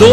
2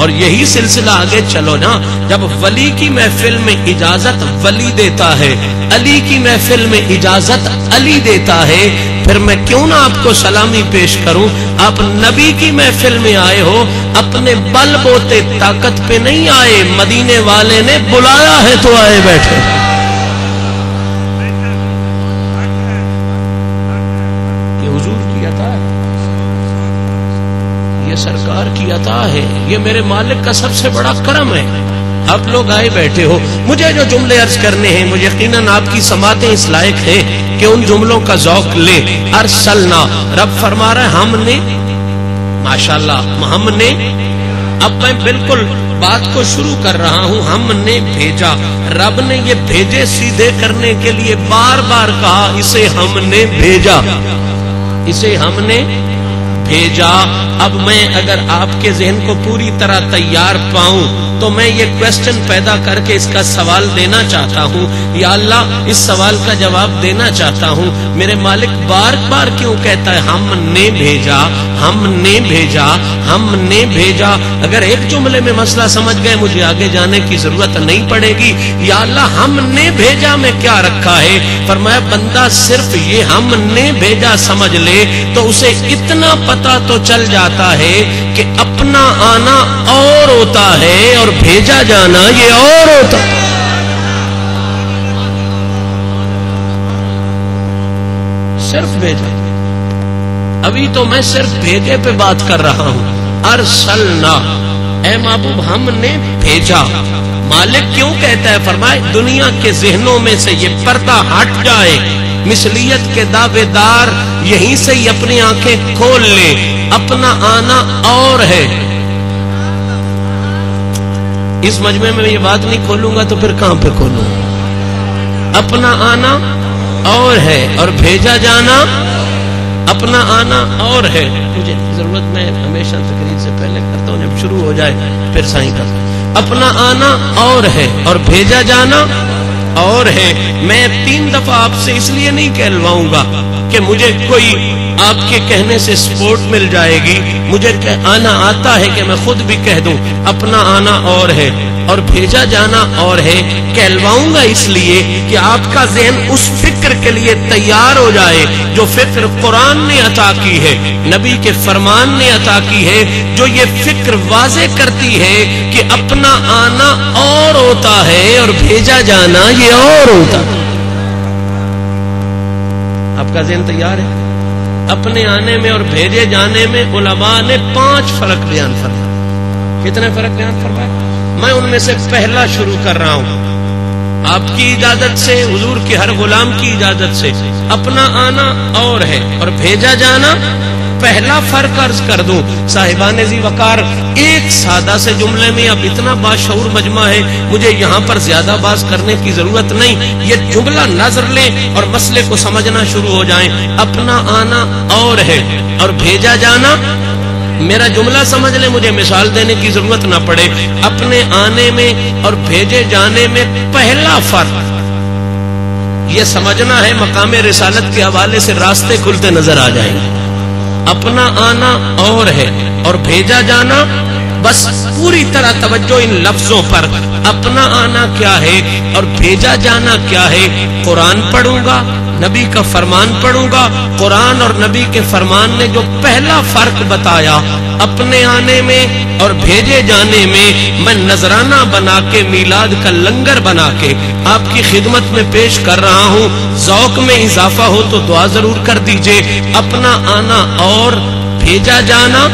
اور یہی سلسلہ آگے چلو نا، جب ولی کی محفل میں اجازت ولی دیتا ہے، علی کی محفل میں اجازت علی دیتا ہے، پھر میں کیوں نہ آپ کو سلامی پیش کروں؟ آپ نبی کی محفل میں آئے ہو، اپنے بل بوتے طاقت پہ نہیں آئے، مدینے والے نے بلایا ہے تو آئے بیٹھے۔ یہ حضور کی عطا ہے، یہ سرکار کی عطا ہے، یہ میرے مالک کا سب سے بڑا کرم ہے۔ آپ لوگ آئے بیٹھے ہو، مجھے جو جملے عرض کرنے ہیں، مجھے یقیناً آپ کی سماعتیں اس لائق ہیں کہ ان جملوں کا ذوق لیں۔ ارسلنا، رب فرما رہا ہے ہم نے، ماشاءاللہ ہم نے، اب میں بالکل بات کو شروع کر رہا ہوں، ہم نے بھیجا۔ رب نے یہ بھیجے سیدھے کرنے کے لیے بار بار کہا اسے ہم نے بھیجا، اسے ہم نے بھیجا۔ اب میں اگر آپ کے ذہن کو پوری طرح تیار پاؤں تو میں یہ کویسچن پیدا کر کے اس کا سوال دینا چاہتا ہوں، یا اللہ اس سوال کا جواب دینا چاہتا ہوں، میرے مالک بار بار کیوں کہتا ہے ہم نے بھیجا، ہم نے بھیجا، ہم نے بھیجا؟ اگر ایک جملے میں مسئلہ سمجھ گئے مجھے آگے جانے کی ضرورت نہیں پڑے گی۔ یا اللہ ہم نے بھیجا میں کیا رکھا ہے؟ فرمایا بندہ صرف یہ ہم نے بھیجا سمجھ لے تو اسے اتنا پتا تو چل جاتا ہے کہ اپنا آنا اور ہوتا ہے اور بھیجا جانا یہ اور ہوتا ہے۔ صرف بھیجا، ابھی تو میں صرف بھیجے پہ بات کر رہا ہوں۔ ارسلنا، اے محبوب ہم نے بھیجا۔ مالک کیوں کہتا ہے؟ فرمائے دنیا کے ذہنوں میں سے یہ پردہ ہٹ جائے، مثلیت کے دعوے دار یہیں سے ہی اپنی آنکھیں کھول لیں، اپنا آنا اور ہے۔ اس مجمع میں یہ بات نہیں کھولوں گا تو پھر کہاں پہ کھولوں؟ اپنا آنا اور ہے اور بھیجا جانا، اپنا آنا اور ہے۔ مجھے ضرورت میں ہمیشہ تقریر سے پہلے کرتا ہوں، جب شروع ہو جائے پھر سائیں کرتا ہوں۔ اپنا آنا اور ہے اور بھیجا جانا اور ہے۔ میں 3 دفعہ آپ سے اس لیے نہیں کہلواؤں گا کہ مجھے کوئی آپ کے کہنے سے سپورٹ مل جائے گی، مجھے آنا آتا ہے کہ میں خود بھی کہہ دوں اپنا آنا اور ہے اور بھیجا جانا اور ہے۔ کہلواؤں گا اس لیے کہ آپ کا ذہن اس فکر کے لیے تیار ہو جائے جو فکر قرآن نے عطا کی ہے، نبی کے فرمان نے عطا کی ہے، جو یہ فکر واضح کرتی ہے کہ اپنا آنا اور ہوتا ہے اور بھیجا جانا یہ اور ہوتا ہے۔ آپ کا ذہن تیار ہے؟ اپنے آنے میں اور بھیجے جانے میں علماء نے 5 فرق بیان فرمائے۔ کتنے فرق بیان فرمائے؟ میں ان میں سے پہلا شروع کر رہا ہوں، آپ کی اجازت سے، حضور کے ہر غلام کی اجازت سے۔ اپنا آنا اور ہے اور بھیجا جانا، پہلا فرق عرض کر دوں صاحبان ذی وقار، ایک سادہ سے جملے میں، اب اتنا باشعور مجمع ہے مجھے یہاں پر زیادہ بات کرنے کی ضرورت نہیں، یہ جملہ نظر لیں اور مسئلے کو سمجھنا شروع ہو جائیں۔ اپنا آنا اور ہے اور بھیجا جانا، میرا جملہ سمجھ لیں، مجھے مثال دینے کی ضرورت نہ پڑے۔ اپنے آنے میں اور بھیجے جانے میں پہلا فرق یہ سمجھنا ہے، مقام رسالت کے حوالے سے راستے کھلتے نظر آ جائیں گے۔ اپنا آنا اور ہے اور بھیجا جانا، بس پوری طرح توجہ ان لفظوں پر۔ اپنا آنا کیا ہے اور بھیجا جانا کیا ہے؟ قرآن پڑھوں گا، نبی کا فرمان پڑھوں گا۔ قرآن اور نبی کے فرمان نے جو پہلا فرق بتایا اپنے آنے میں اور بھیجے جانے میں، میں نذرانہ بنا کے، میلاد کا لنگر بنا کے آپ کی خدمت میں پیش کر رہا ہوں۔ ذوق میں اضافہ ہو تو دعا ضرور کر دیجئے۔ اپنا آنا اور بھیجا جانا،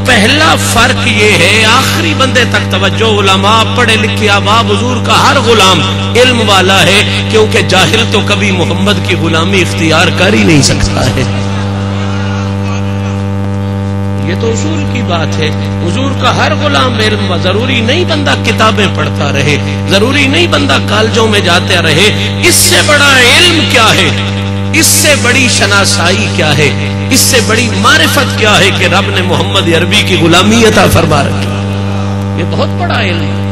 پہلا فرق یہ ہے، آخری بندے تک توجہ، علماء، پڑھے لکھے احباب، حضور کا ہر غلام علم والا ہے، کیونکہ جاہل تو کبھی محمد کی غلامی اختیار کر ہی نہیں سکتا ہے۔ یہ تو اصول کی بات ہے، حضور کا ہر غلام علم، ضروری نہیں بندہ کتابیں پڑھتا رہے، ضروری نہیں بندہ کالجوں میں جاتے رہے۔ اس سے بڑا علم کیا ہے، اس سے بڑی شناسائی کیا ہے، اس سے بڑی معرفت کیا ہے کہ رب نے محمد عربی کی غلامی عطا فرما رکھی؟ یہ بہت بڑا علم ہے۔